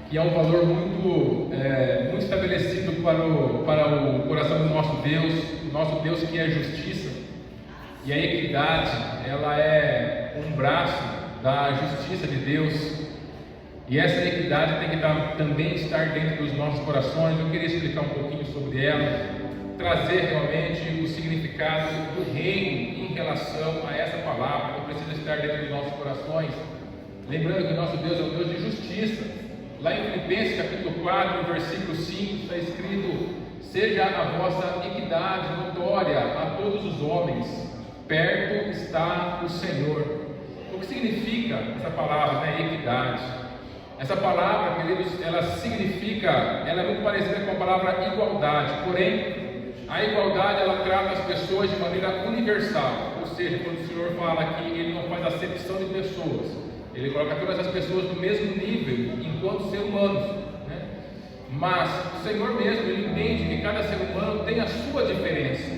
que é um valor muito estabelecido para o coração do nosso Deus que é justiça, e a equidade, ela é um braço da justiça de Deus, e essa equidade tem que também estar dentro dos nossos corações. Eu queria explicar um pouquinho sobre ela, trazer realmente o significado do reino em relação a essa palavra, que precisa estar dentro dos nossos corações, lembrando que o nosso Deus é um Deus de justiça. Lá em Filipenses capítulo 4, versículo 5, está escrito: seja a vossa equidade notória a todos os homens, perto está o Senhor. O que significa essa palavra, equidade? Essa palavra, queridos, ela é muito parecida com a palavra igualdade, porém, a igualdade, ela trata as pessoas de maneira universal, ou seja, quando o Senhor fala que Ele não faz acepção de pessoas, Ele coloca todas as pessoas no mesmo nível, enquanto seres humanos, né? Mas o Senhor mesmo, Ele entende que cada ser humano tem a sua diferença,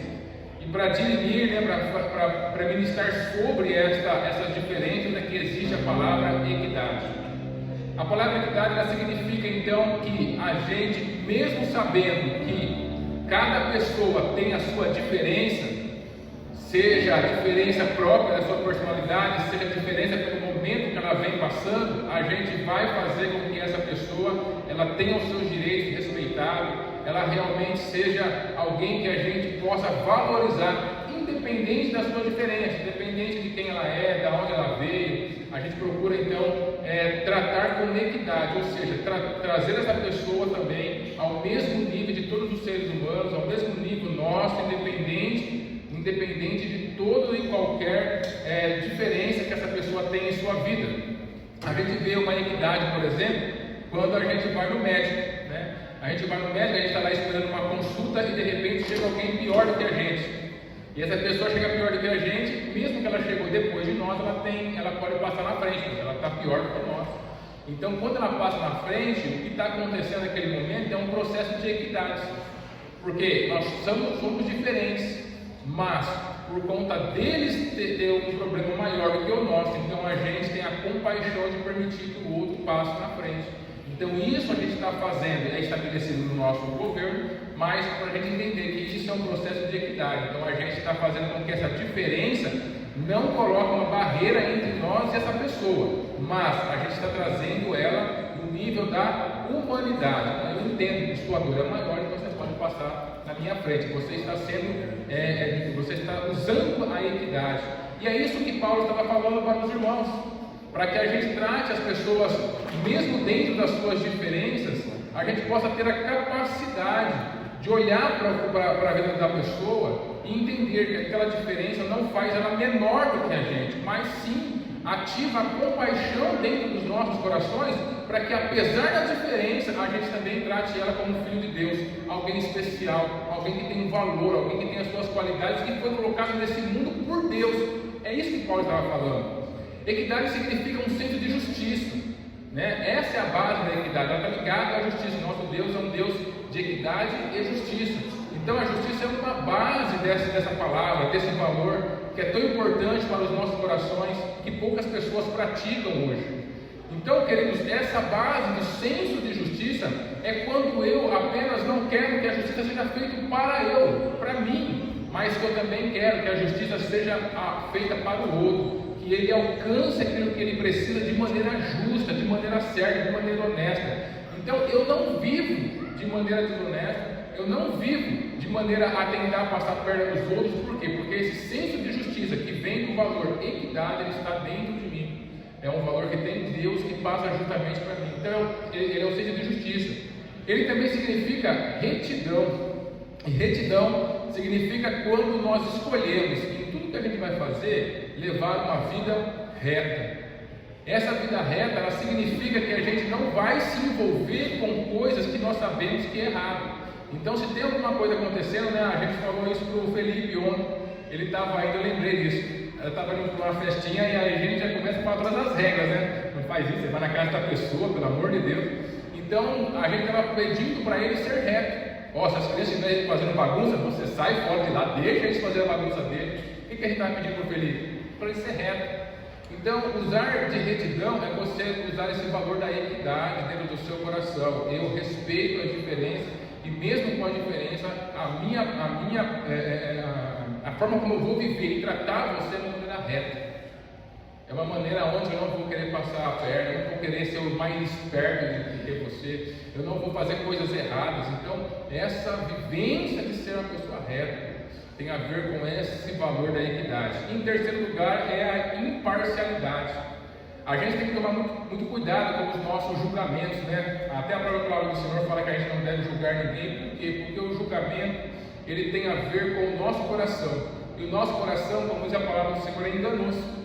e para dirimir, para ministrar sobre essas diferenças, é que existe a palavra equidade. A palavra equidade, ela significa então que a gente, mesmo sabendo que cada pessoa tem a sua diferença, seja a diferença própria da sua personalidade, seja a diferença pelo momento que ela vem passando, a gente vai fazer com que essa pessoa ela tenha os seus direitos respeitados, ela realmente seja alguém que a gente possa valorizar, independente da sua diferença, independente de quem ela é, de onde ela veio. A gente procura então tratar com equidade, ou seja, trazer essa pessoa também ao mesmo nível de todos os seres humanos, ao mesmo nível nosso, independente de toda e qualquer diferença que essa pessoa tem em sua vida. A gente vê uma equidade, por exemplo, quando a gente vai no médico, né? A gente vai no médico, a gente está lá esperando uma consulta e de repente chega alguém pior do que a gente. E essa pessoa chega pior do que a gente, mesmo que ela chegou depois de nós, ela pode passar na frente, porque ela está pior do que nós. Então, quando ela passa na frente, o que está acontecendo naquele momento é um processo de equidade, porque nós somos diferentes, mas por conta deles ter um problema maior do que o nosso, então a gente tem a compaixão de permitir que o outro passe na frente. Então isso a gente está fazendo, é estabelecido no nosso governo, mas para a gente entender que isso é um processo de equidade. Então a gente está fazendo com que essa diferença não coloque uma barreira entre nós e essa pessoa, mas a gente está trazendo ela no nível da humanidade. Eu entendo que sua dor é maior, então você pode passar na minha frente. Você está você está usando a equidade. E é isso que Paulo estava falando para os irmãos, para que a gente trate as pessoas, mesmo dentro das suas diferenças, a gente possa ter a capacidade de olhar para a vida da pessoa e entender que aquela diferença não faz ela menor do que a gente, mas sim ativa a compaixão dentro dos nossos corações, para que apesar da diferença, a gente também trate ela como filho de Deus, alguém especial, alguém que tem um valor, alguém que tem as suas qualidades, que foi colocado nesse mundo por Deus. É isso que Paulo estava falando. Equidade significa um senso de justiça, né? Essa é a base da equidade, ela está ligada à justiça. Nosso Deus é um Deus de equidade e justiça. Então a justiça é uma base dessa palavra, desse valor que é tão importante para os nossos corações, que poucas pessoas praticam hoje. Então, queridos, essa base de senso de justiça é quando eu apenas não quero que a justiça seja feita para mim, mas que eu também quero que a justiça seja feita para o outro, que ele alcance aquilo que ele precisa de maneira justa, de maneira certa, de maneira honesta. Então eu não vivo de maneira desonesta, eu não vivo de maneira a tentar passar a perna dos outros. Por quê? Porque esse senso de justiça que vem do valor equidade, ele está dentro de mim. É um valor que tem Deus, que passa justamente para mim. Então ele é o senso de justiça. Ele também significa retidão. E retidão significa quando nós escolhemos em tudo que a gente vai fazer, levar uma vida reta. Essa vida reta, ela significa que a gente não vai se envolver com coisas que nós sabemos que é errado. Então, se tem alguma coisa acontecendo, né? A gente falou isso para o Felipe ontem, ele estava indo, eu lembrei disso. Eu estava indo para uma festinha e aí a gente já começa a falar todas as regras, né? Não faz isso, você vai na casa da pessoa, pelo amor de Deus. Então, a gente estava pedindo para ele ser reto. Se as crianças estiverem fazendo bagunça, você sai fora de lá, deixa eles fazerem a bagunça dele. O que a gente estava pedindo para o Felipe? Para ele ser reto. Então, usar de retidão é você usar esse valor da equidade dentro do seu coração. Eu respeito as diferenças e mesmo com a diferença, a forma como eu vou viver e tratar você é uma maneira reta. É uma maneira onde eu não vou querer passar a perna, eu não vou querer ser o mais esperto do que você, eu não vou fazer coisas erradas. Então, essa vivência de ser uma pessoa reta tem a ver com esse valor da equidade. Em terceiro lugar, é a imparcialidade. A gente tem que tomar muito cuidado com os nossos julgamentos, né? Até a própria palavra do Senhor fala que a gente não deve julgar ninguém. Por quê? Porque o julgamento, ele tem a ver com o nosso coração. E o nosso coração, como diz a palavra do Senhor, é enganoso.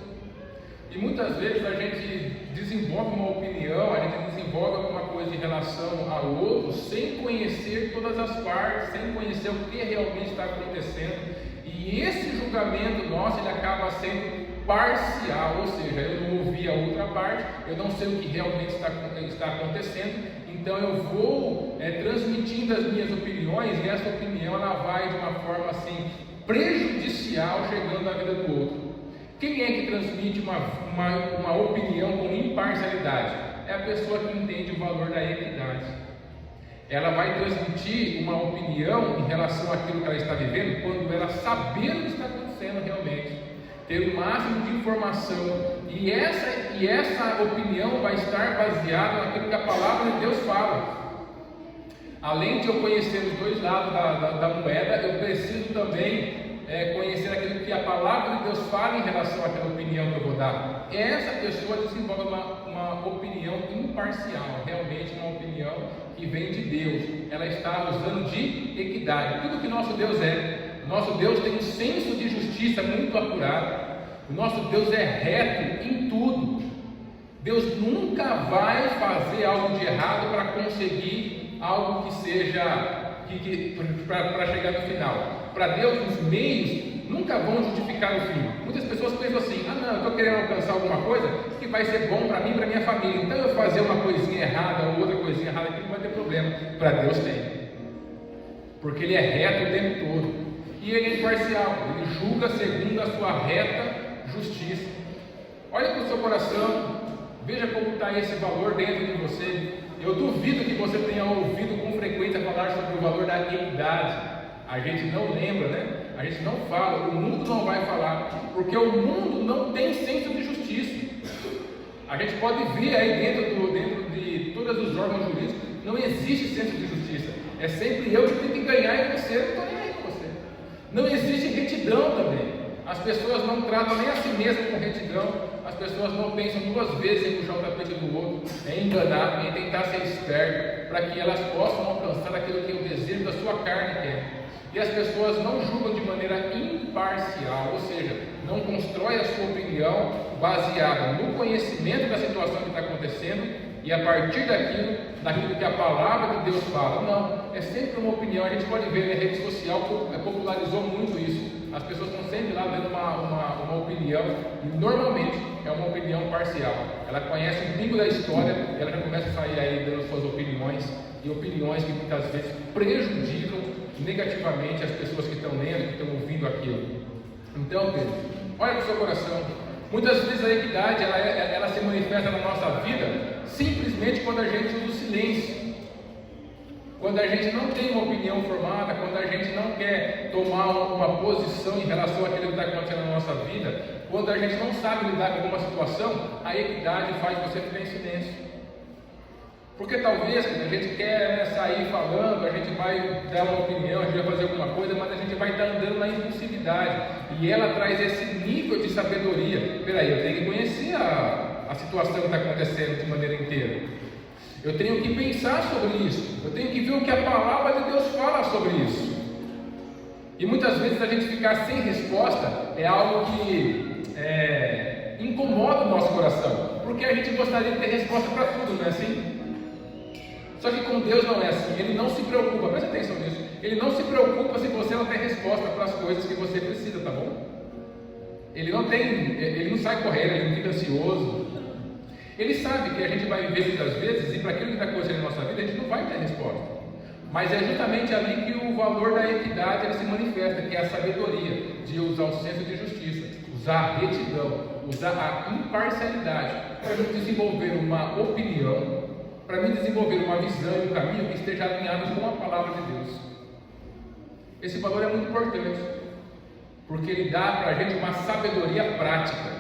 E muitas vezes a gente desenvolve uma opinião, a gente desenvolve alguma coisa em relação ao outro, sem conhecer todas as partes, sem conhecer o que realmente está acontecendo. E esse julgamento nosso, ele acaba sendo parcial, ou seja, eu não ouvi a outra parte, eu não sei o que realmente está acontecendo, então eu vou transmitindo as minhas opiniões, e essa opinião ela vai de uma forma assim prejudicial chegando à vida do outro. Quem é que transmite uma opinião com imparcialidade? É a pessoa que entende o valor da equidade. Ela vai transmitir uma opinião em relação àquilo que ela está vivendo quando ela saber o que está acontecendo realmente, ter o máximo de informação, e essa opinião vai estar baseada naquilo que a palavra de Deus fala. Além de eu conhecer os dois lados da moeda, eu preciso também conhecer aquilo que a palavra de Deus fala em relação àquela opinião que eu vou dar. Essa pessoa desenvolve uma opinião imparcial, realmente uma opinião que vem de Deus. Ela está usando de equidade. Tudo que nosso Deus é. Nosso Deus tem um senso de justiça muito apurado. O nosso Deus é reto em tudo. Deus nunca vai fazer algo de errado para conseguir algo que seja para chegar no final. Para Deus, os meios nunca vão justificar o fim. Muitas pessoas pensam assim: ah, não, eu estou querendo alcançar alguma coisa que vai ser bom para mim e para minha família, então eu fazer uma coisinha errada ou outra coisinha errada aqui não vai ter problema. Para Deus tem, porque Ele é reto o tempo todo e Ele é imparcial, Ele julga segundo a sua reta justiça. Olha para o seu coração, veja como está esse valor dentro de você. Eu duvido que você tenha ouvido com frequência falar sobre o valor da equidade. A gente não lembra, né? A gente não fala, o mundo não vai falar, porque o mundo não tem senso de justiça. A gente pode ver aí dentro de todos os órgãos jurídicos, não existe senso de justiça. É sempre eu que tenho que ganhar e você não estou nem aí com você. Não existe retidão também. As pessoas não tratam nem a si mesmas com retidão. As pessoas não pensam duas vezes em puxar o tapete do outro, em enganar, em tentar ser esperto, para que elas possam alcançar aquilo que é o desejo da sua carne quer. E as pessoas não julgam de maneira imparcial, ou seja, não constrói a sua opinião baseada no conhecimento da situação que está acontecendo e a partir daquilo que a palavra de Deus fala. Não, é sempre uma opinião. A gente pode ver na rede social, popularizou muito isso. As pessoas estão sempre lá dando uma opinião, e normalmente é uma opinião parcial. Ela conhece um pingo da história e ela já começa a sair aí dando suas opiniões, e opiniões que muitas vezes prejudicam negativamente as pessoas que estão lendo, que estão ouvindo aquilo. Então, Pedro, olha para o seu coração. Muitas vezes a equidade ela se manifesta na nossa vida simplesmente quando a gente usa o silêncio. Quando a gente não tem uma opinião formada, quando a gente não quer tomar uma posição em relação àquilo que está acontecendo na nossa vida, quando a gente não sabe lidar com alguma situação, a equidade faz você ficar em silêncio. Porque talvez a gente quer sair falando, a gente vai dar uma opinião, a gente vai fazer alguma coisa, mas a gente vai estar andando na impulsividade. E ela traz esse nível de sabedoria. Peraí, eu tenho que conhecer a situação que está acontecendo de maneira inteira. Eu tenho que pensar sobre isso. Eu tenho que ver o que a palavra de Deus fala sobre isso. E muitas vezes a gente ficar sem resposta é algo que incomoda o nosso coração. Porque a gente gostaria de ter resposta para tudo, não é assim? Só que com Deus não é assim. Ele não se preocupa, presta atenção nisso. Ele não se preocupa se você não tem resposta para as coisas que você precisa, tá bom? Ele não sai correndo, ele não fica ansioso. Ele sabe que a gente vai viver muitas vezes, e para aquilo que está acontecendo na nossa vida, a gente não vai ter resposta. Mas é justamente ali que o valor da equidade ele se manifesta, que é a sabedoria de usar o senso de justiça, usar a retidão, usar a imparcialidade para me desenvolver uma opinião, para me desenvolver uma visão e um caminho que esteja alinhados com a palavra de Deus. Esse valor é muito importante, porque ele dá para a gente uma sabedoria prática.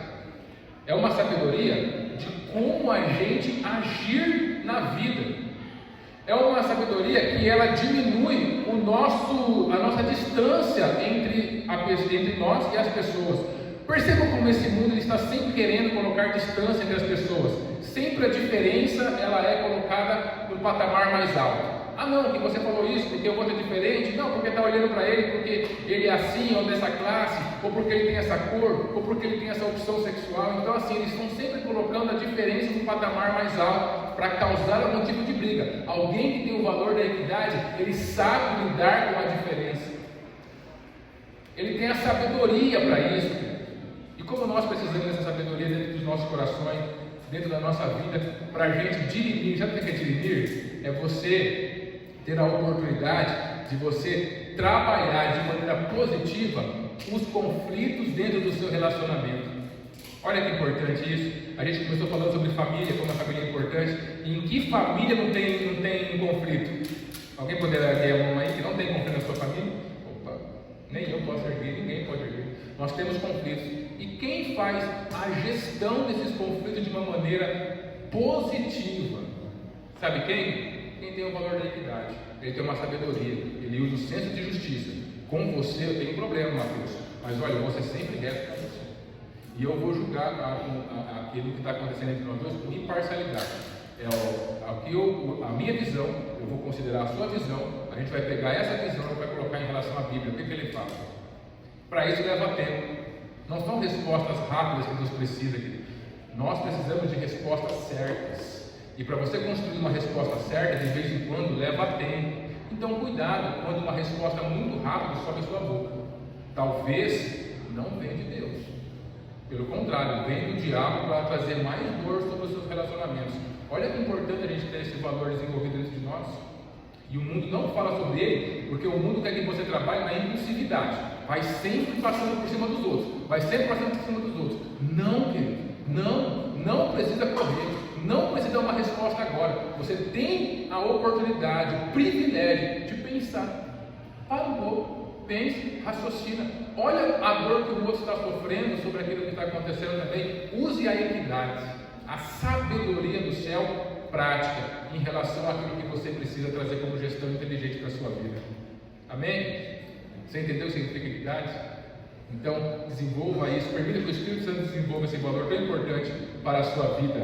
É uma sabedoria de como a gente agir na vida. É uma sabedoria que ela diminui a nossa distância entre nós e as pessoas. Perceba como esse mundo ele está sempre querendo colocar distância entre as pessoas. Sempre a diferença ela é colocada no patamar mais alto. Ah não, que você falou isso porque o outro é diferente. Não, porque está olhando para ele porque ele é assim ou dessa classe, ou porque ele tem essa cor, ou porque ele tem essa opção sexual. Então assim, eles estão sempre colocando a diferença no patamar mais alto para causar algum tipo de briga. Alguém que tem o valor da equidade, ele sabe lidar com a diferença. Ele tem a sabedoria para isso. E como nós precisamos dessa sabedoria dentro dos nossos corações, dentro da nossa vida, para a gente dirimir. Sabe o que é dirimir? É você ter a oportunidade de você trabalhar de maneira positiva os conflitos dentro do seu relacionamento. Olha que importante isso. A gente começou falando sobre família, como a família é importante. E em que família não tem conflito? Alguém poderá ter a mão aí que não tem conflito na sua família? Opa, nem eu posso erguer, ninguém pode erguer. Nós temos conflitos. E quem faz a gestão desses conflitos de uma maneira positiva? Sabe quem? Quem tem o valor da equidade. Ele tem uma sabedoria, ele usa o senso de justiça. Com você eu tenho um problema, Mateus, mas olha, você sempre resta com você. E eu vou julgar aquilo que está acontecendo entre nós dois com imparcialidade. A minha visão, eu vou considerar a sua visão, a gente vai pegar essa visão e vai colocar em relação à Bíblia. O que ele fala? Para isso leva tempo. Não são respostas rápidas que Deus precisa aqui. Nós precisamos de respostas certas. E para você construir uma resposta certa, de vez em quando leva tempo. Então cuidado quando uma resposta muito rápida sobe a sua boca. Talvez não venha de Deus. Pelo contrário, vem do diabo para trazer mais dor sobre os seus relacionamentos. Olha que importante a gente ter esse valor desenvolvido dentro de nós. E o mundo não fala sobre ele, porque o mundo quer que você trabalhe na impulsividade. Vai sempre passando por cima dos outros. Vai sempre passando por cima dos outros. Não, querido. Não precisa correr. Não precisa dar uma resposta agora. Você tem a oportunidade, o privilégio de pensar. Para um pouco, pense, raciocina. Olha a dor que o outro está sofrendo sobre aquilo que está acontecendo também. Use a equidade, a sabedoria do céu prática em relação àquilo que você precisa trazer como gestão inteligente para a sua vida. Amém? Você entendeu o significado de equidade? Então, desenvolva isso. Permita que o Espírito Santo desenvolva esse valor tão importante para a sua vida.